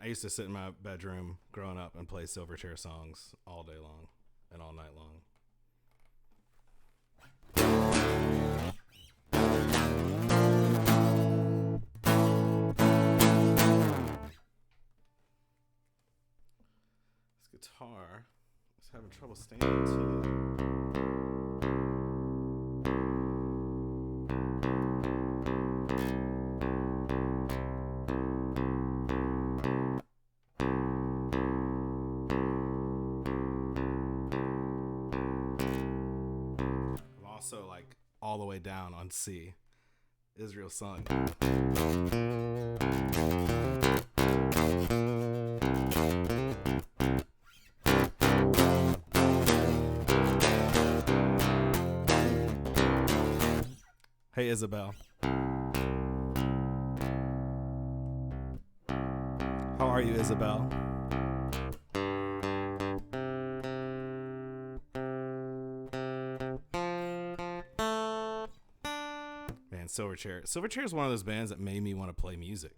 used to sit in my bedroom growing up and play Silverchair songs all day long and all night long. This guitar is having trouble standing too. Also, like, all the way down on C. Israel's Son. Hey, Isabel. How are you, Isabel? Silverchair. Silverchair is one of those bands that made me want to play music.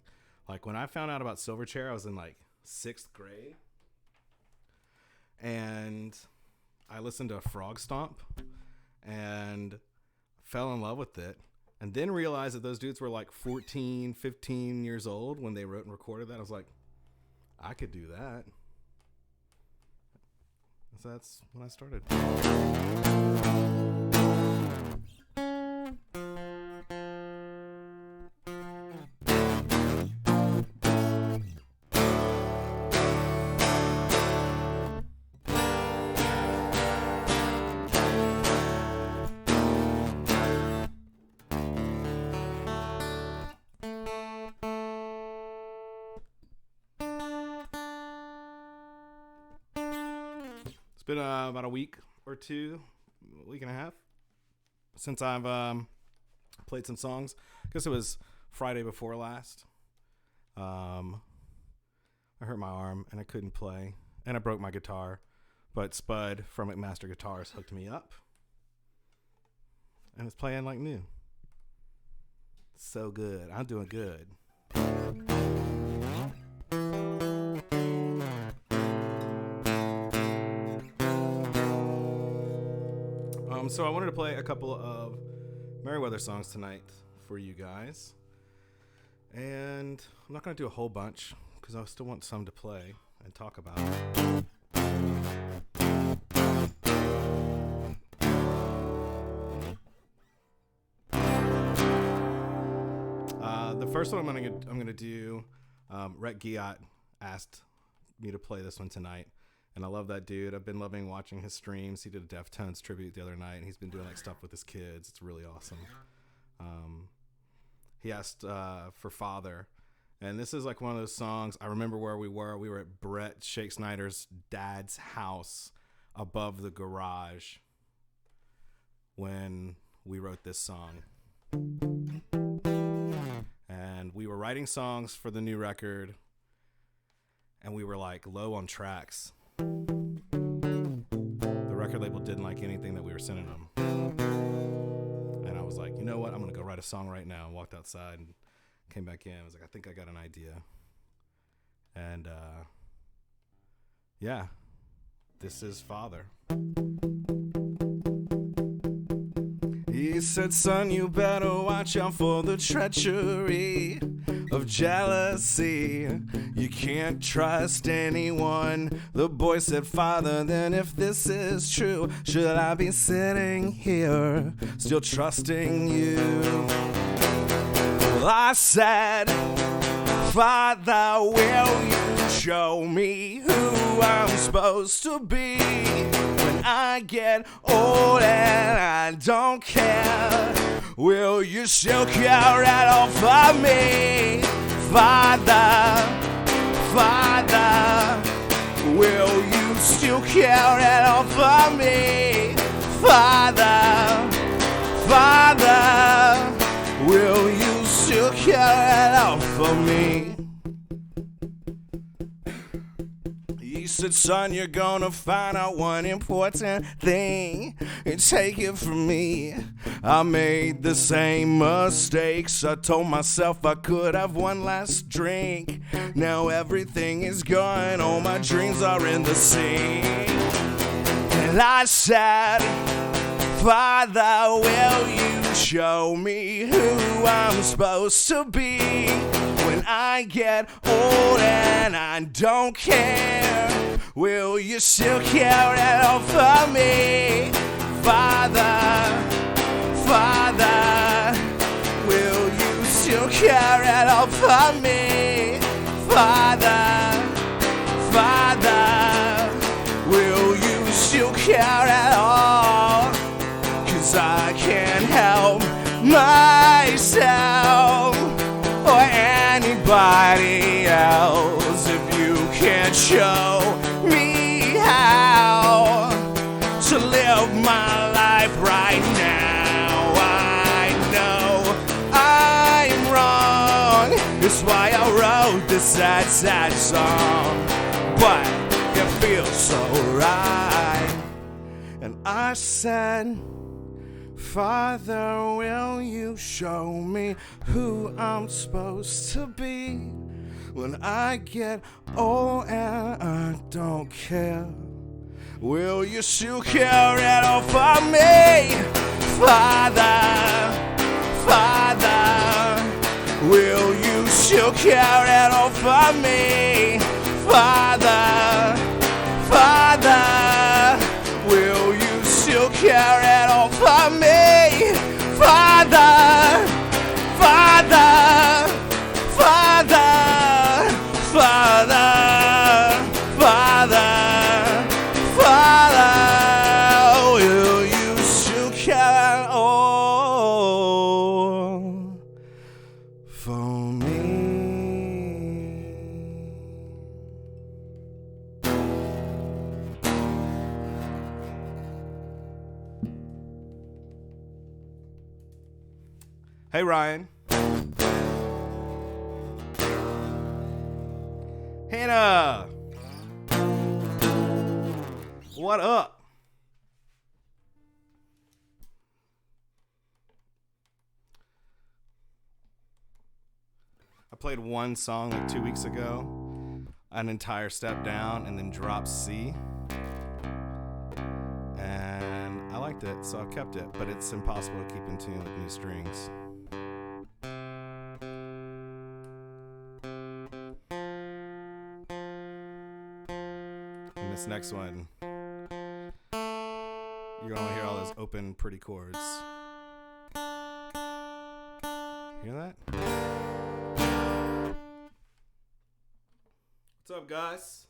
Like, when I found out about Silverchair, I was in like 6th grade, and I listened to Frog Stomp and fell in love with it, and then realized that those dudes were like 14, 15 years old when they wrote and recorded that. I was like, I could do that. So that's when I started. It's been about a week or two, a week and a half, since I've played some songs. I guess it was Friday before last. I hurt my arm and I couldn't play, and I broke my guitar, but Spud from McMaster Guitars hooked me up, and it's playing like new. So good. I'm doing good. So I wanted to play a couple of Meriwether songs tonight for you guys. And I'm not going to do a whole bunch because I still want some to play and talk about. The first one I'm going to do, Rhett Giat asked me to play this one tonight. And I love that dude. I've been loving watching his streams. He did a Deftones tribute the other night, and he's been doing like stuff with his kids. It's really awesome. He asked for Father, and this is like one of those songs. I remember where we were. We were at Brett Shake Snyder's dad's house above the garage when we wrote this song. And we were writing songs for the new record, and we were like low on tracks. The record label didn't like anything that we were sending them. And I was like, you know what? I'm going to go write a song right now. And walked outside and came back in. I was like, I think I got an idea. And yeah, this is Father. He said, son, you better watch out for the treachery of jealousy. You can't trust anyone. The boy said, Father, then if this is true, should I be sitting here still trusting you? Well, I said, Father, will you show me who I'm supposed to be when I get old and I don't care? Will you still care at all for me? Father, Father, will you still care at all for me? Father, Father, will you still care at all for me? He said, son, you're gonna find out one important thing. And take it from me, I made the same mistakes. I told myself I could have one last drink. Now everything is gone, all my dreams are in the sea. And I said, Father, will you show me who I'm supposed to be when I get old and I don't care? Will you still care at all for me? Father, Father, will you still care at all for me? Father, Father, will you still care at all? 'Cause I can't help myself or anybody else if you can't show me how to live my life right now. I know I'm wrong, it's why I wrote this sad, sad song, but it feels so right. And I said, Father, will you show me who I'm supposed to be when I get old and I don't care? Will you still care at all for me? Father, Father, will you still care at all for me? Father, Father, will you still care at all for me? Father, Father, Father, Father, Father, Father, will you still care at all for me? Hey, Ryan. Hannah. What up? I played one song like 2 weeks ago, an entire step down and then drop C. And I liked it, so I kept it, but it's impossible to keep in tune with new strings. This next one, you're gonna hear all those open, pretty chords. Hear that? What's up, guys?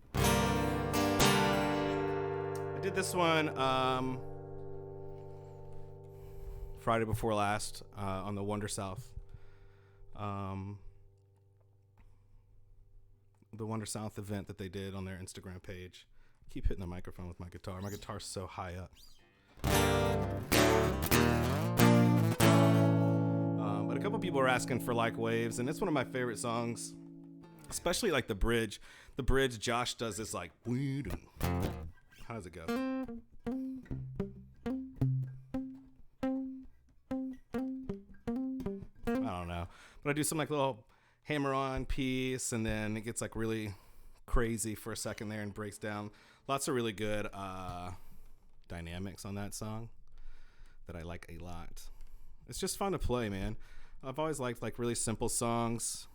I did this one Friday before last on the Wonder South. The Wonder South event that they did on their Instagram page. I keep hitting the microphone with my guitar. My guitar's so high up. But a couple people were asking for Like Waves, and it's one of my favorite songs, especially like the bridge. The bridge, Josh does this like, how does it go? I don't know. But I do some like little hammer on piece, and then it gets like really crazy for a second there and breaks down. Lots of really good dynamics on that song that I like a lot. It's just fun to play, man. I've always liked like really simple songs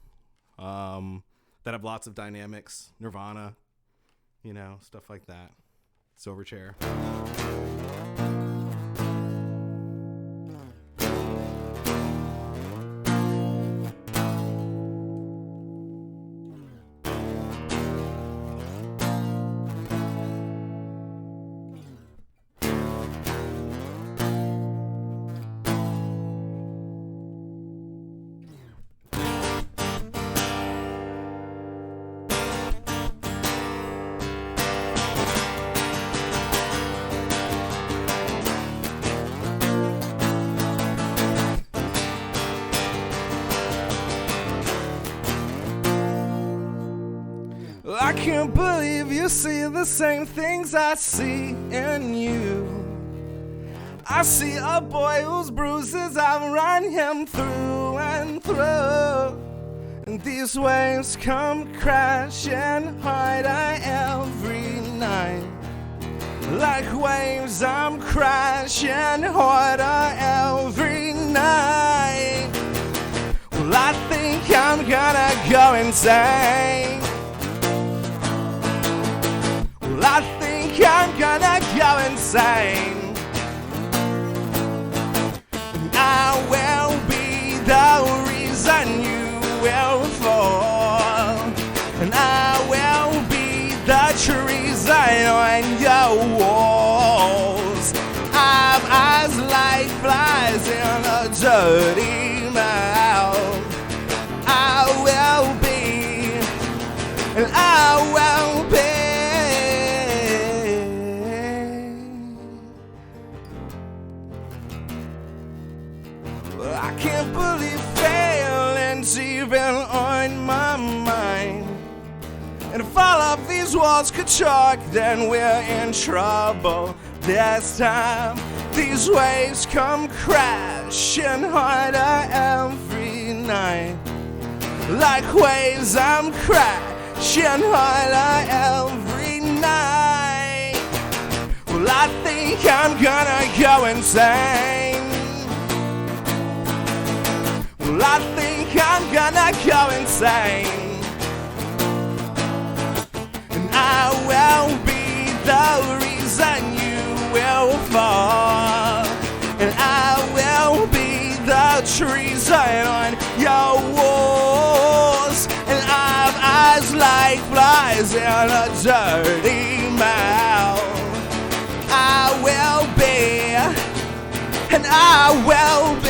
that have lots of dynamics. Nirvana, you know, stuff like that. Silverchair. I can't believe you see the same things I see in you. I see a boy whose bruises I've run him through and through. And these waves come crashing harder every night. Like waves, I'm crashing harder every night. Well, I think I'm gonna go insane. Well, I think I'm gonna go insane. And I will be the reason you will fall. And I will be the treason on your walls. I'm as like flies in a dirty mouth. I will be, and I will be. I can't believe failing's even on my mind. And if all of these walls could talk, then we're in trouble this time. These waves come crashing harder every night. Like waves, I'm crashing harder every night. Well, I think I'm gonna go insane. Well, I think I'm gonna go insane. And I will be the reason you will fall. And I will be the treason on your walls. And I'm eyes like flies in a dirty mouth. I will be, and I will be.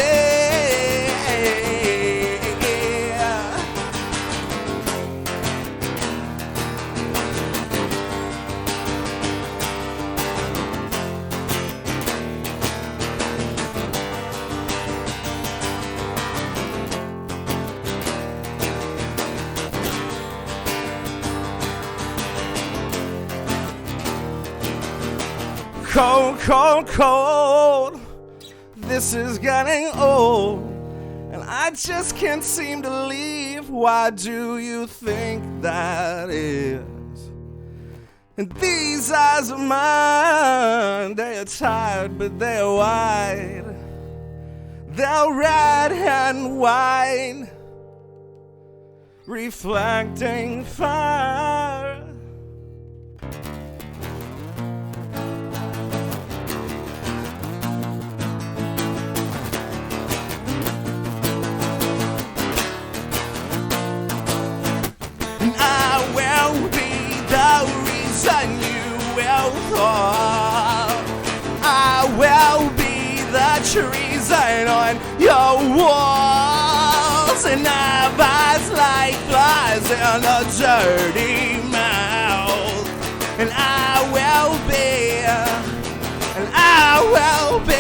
Cold, cold, cold. This is getting old, and I just can't seem to leave. Why do you think that is? And these eyes of mine, they are tired, but they're wide. They're red and white, reflecting fire. The reason you will fall. I will be the treason on your walls. And I've eyes like flies in a dirty mouth. And I will be, and I will be.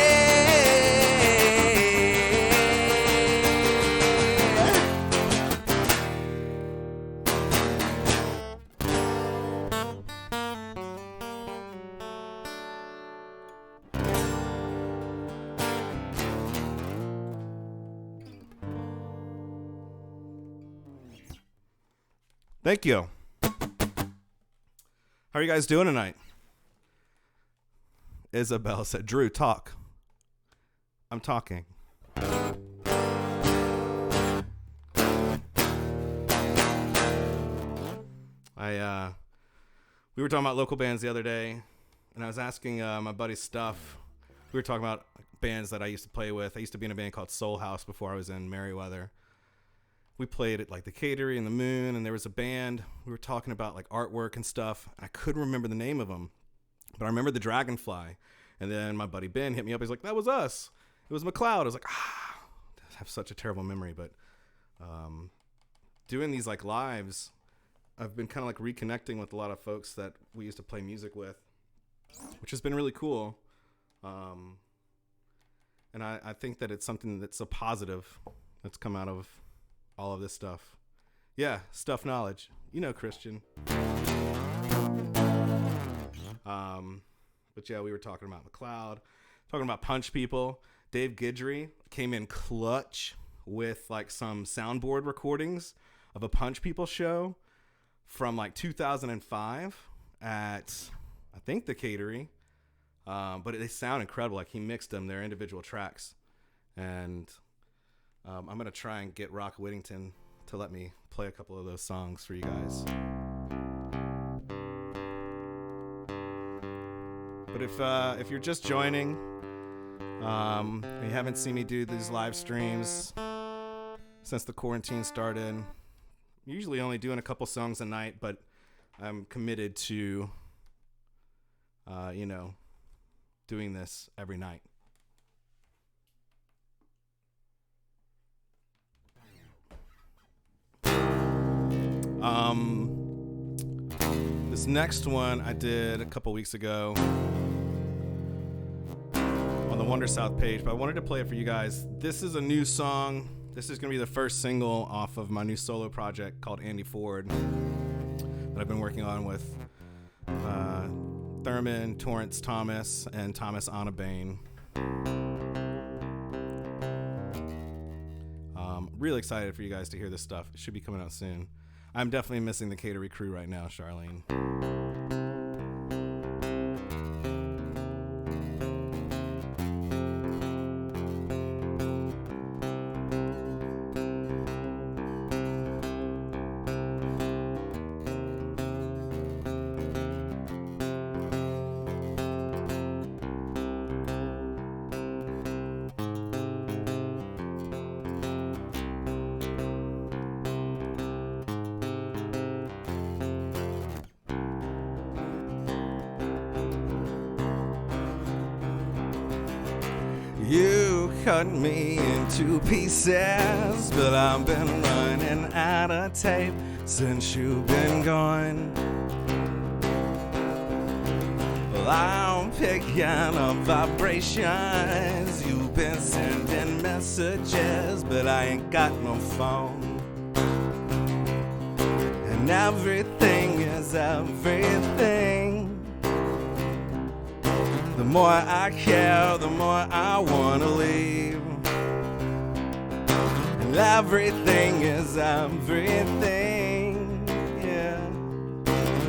Thank you. How are you guys doing tonight? Isabel said, Drew, talk. I'm talking. We were talking about local bands the other day, and I was asking my buddy Stuff. We were talking about bands that I used to play with. I used to be in a band called Soul House before I was in Meriwether. We played at like the Catery and the Moon, and there was a band. We were talking about like artwork and stuff. And I couldn't remember the name of them, but I remember the Dragonfly. And then my buddy Ben hit me up. He's like, "That was us. It was McLeod." I was like, I have such a terrible memory. But doing these like lives, I've been kind of like reconnecting with a lot of folks that we used to play music with, which has been really cool. And I think that it's something that's a positive that's come out of all of this stuff Yeah, stuff knowledge. You know Christian. But yeah, we were talking about McLeod, talking about Punch People. Dave Guidry came in clutch with like some soundboard recordings of a Punch People show from like 2005 at, I think, the Catering. But they sound incredible. Like he mixed them, their individual tracks. And I'm going to try and get Rock Whittington to let me play a couple of those songs for you guys. But if you're just joining, and you haven't seen me do these live streams since the quarantine started, I'm usually only doing a couple songs a night, but I'm committed to, doing this every night. This next one I did a couple weeks ago on the Wonder South page, but I wanted to play it for you guys. This is a new song. This is going to be the first single off of my new solo project called Andy Ford that I've been working on with Thurman, Torrance Thomas, and Thomas Onabane. Really excited for you guys to hear this stuff. It should be coming out soon. I'm definitely missing the Catering crew right now, Charlene. You cut me into pieces, but I've been running out of tape since you've been gone. Well, I'm picking up vibrations. You've been sending messages, but I ain't got no phone. And everything is everything. The more I care, the more I wanna leave. And everything is everything, yeah.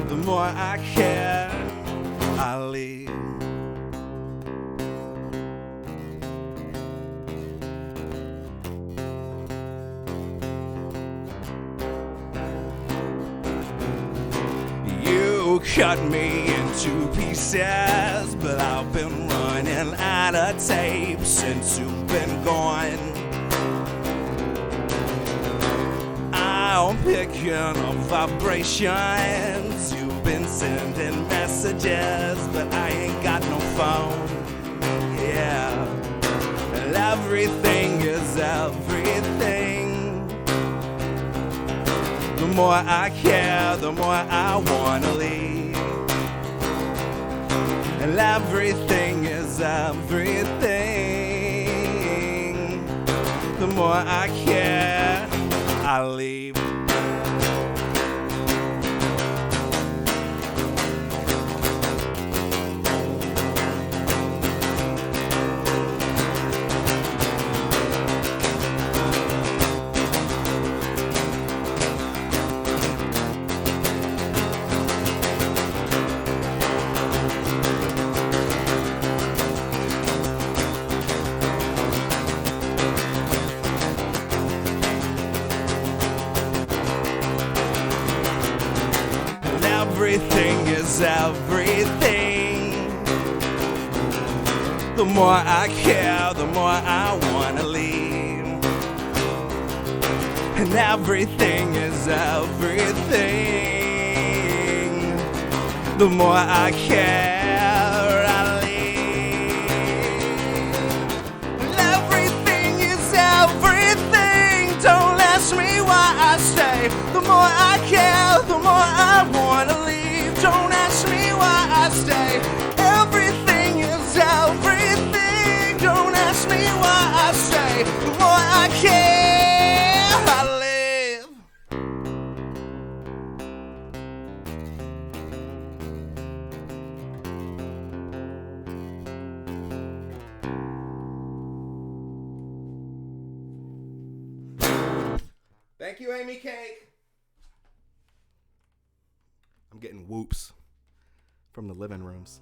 The more I care, I leave. You cut me into pieces, but I've been running out of tape since you've been gone. I'm picking up vibrations. You've been sending messages, but I ain't got no phone. Yeah, and everything is everything. The more I care, the more I wanna leave. And everything is everything. The more I care, I leave. Everything is everything. The more I care, the more I wanna leave. And everything is everything. The more I care, I leave. And everything is everything. Don't ask me why I stay. The more I care, the more I wanna leave. Don't ask me why I stay. Everything is everything. Don't ask me why I stay. The more I care, I live. Thank you, Amy Cake. I'm getting whoops from the living rooms.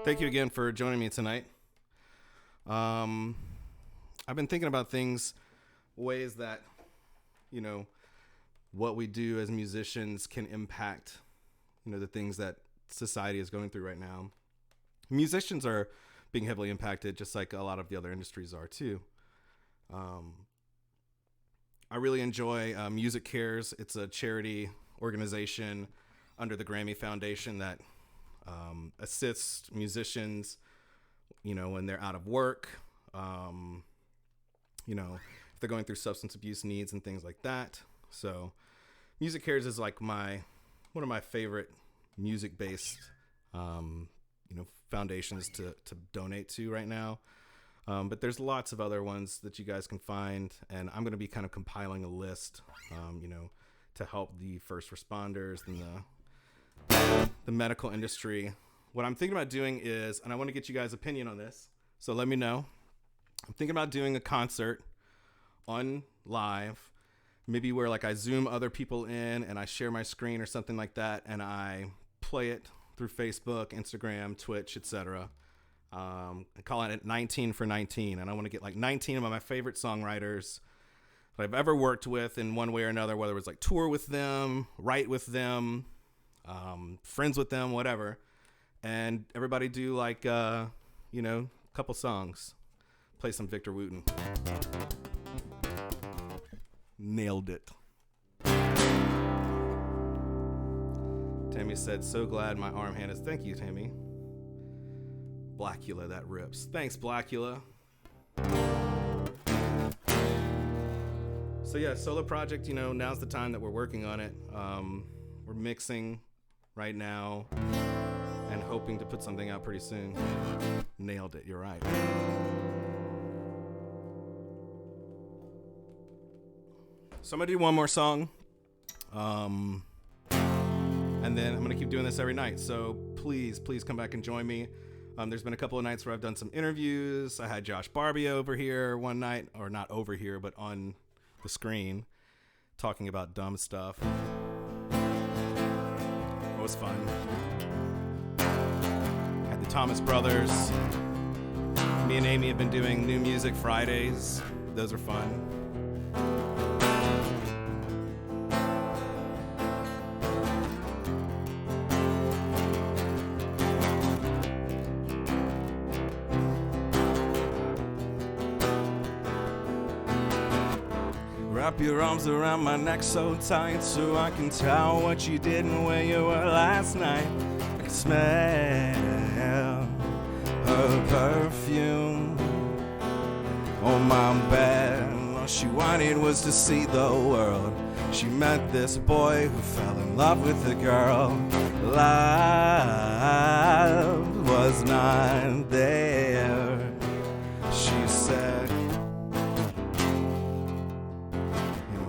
Thank you again for joining me tonight. I've been thinking about ways that, what we do as musicians can impact, the things that society is going through right now. Musicians are being heavily impacted, just like a lot of the other industries are too. I really enjoy Music Cares. It's a charity organization under the Grammy Foundation that assists musicians, when they're out of work, if they're going through substance abuse needs and things like that. So Music Cares is like one of my favorite music-based, foundations to donate to right now. But there's lots of other ones that you guys can find, and I'm going to be kind of compiling a list, to help the first responders and the medical industry. What I'm thinking about doing is, and I want to get you guys' opinion on this, so let me know. I'm thinking about doing a concert on live, maybe where like I Zoom other people in and I share my screen or something like that, and I play it through Facebook, Instagram, Twitch, etc. I'm calling it 19 for 19, and I want to get like 19 of my favorite songwriters that I've ever worked with in one way or another, whether it was like tour with them, write with them, friends with them, whatever, and everybody do like a couple songs, play some Victor Wooten. Nailed it. Tammy said, so glad my arm hand is. Thank you, Tammy. Blackula, that rips. Thanks, Blackula. So yeah, solo project, now's the time that we're working on it. We're mixing right now and hoping to put something out pretty soon. Nailed it, you're right. So I'm gonna do one more song. And then I'm gonna keep doing this every night. So please come back and join me. There's been a couple of nights where I've done some interviews. I had Josh Barbie over here one night, or not over here, but on the screen, talking about dumb stuff. It was fun. Had the Thomas Brothers. Me and Amy have been doing New Music Fridays. Those are fun. Wrap your arms around my neck so tight so I can tell what you did and where you were last night. I can smell her perfume on my bed. All she wanted was to see the world. She met this boy who fell in love with the girl. Love was not there. She said,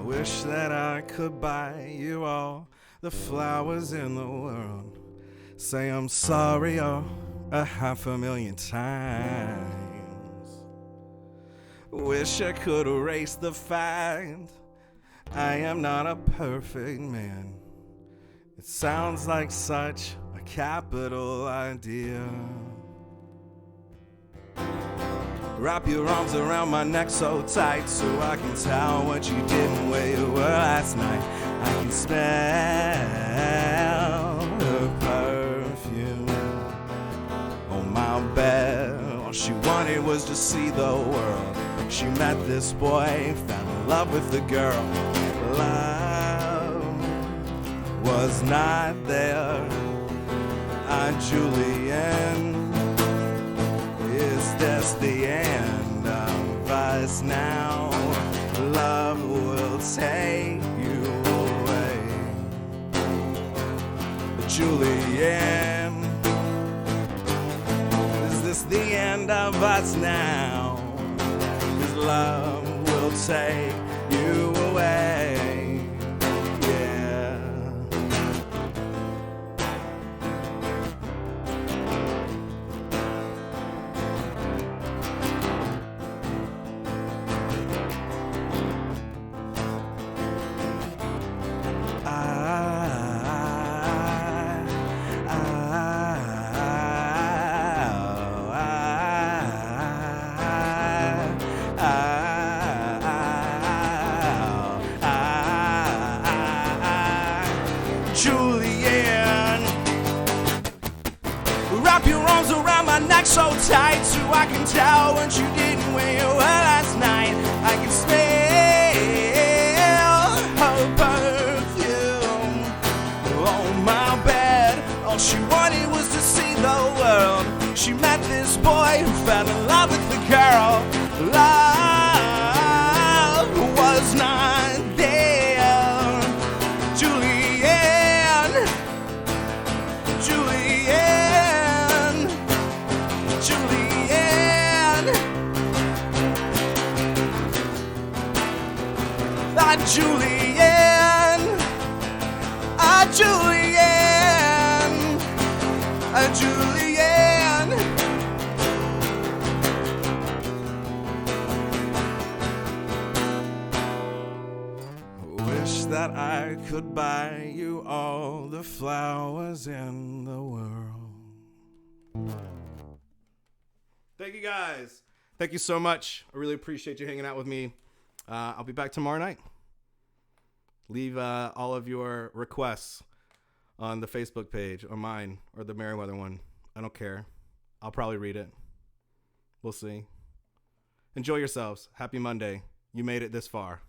wish that I could buy you all the flowers in the world. Say I'm sorry, oh, 500,000 times. Wish I could erase the fact I am not a perfect man. It sounds like such a capital idea. Wrap your arms around my neck so tight so I can tell what you did and where you were last night. I can smell her perfume on my bed. All she wanted was to see the world. She met this boy, fell in love with the girl. Love was not there. Julian, is this the end of us now? Love will take you away. Julian, is this the end of us now? 'Cause love will take you away. Yeah. I can tell when she didn't wear you well last night. I can smell her perfume on my bed. All she wanted was to see the world. She met this boy who fell in love with the girl. Love was not there. Julian, Julian, Julian. Julian, Julian, Julian. Wish that I could buy you all the flowers in the world. Thank you guys. Thank you so much. I really appreciate you hanging out with me. I'll be back tomorrow night. Leave all of your requests on the Facebook page or mine or the Meriwether one. I don't care. I'll probably read it. We'll see. Enjoy yourselves. Happy Monday. You made it this far.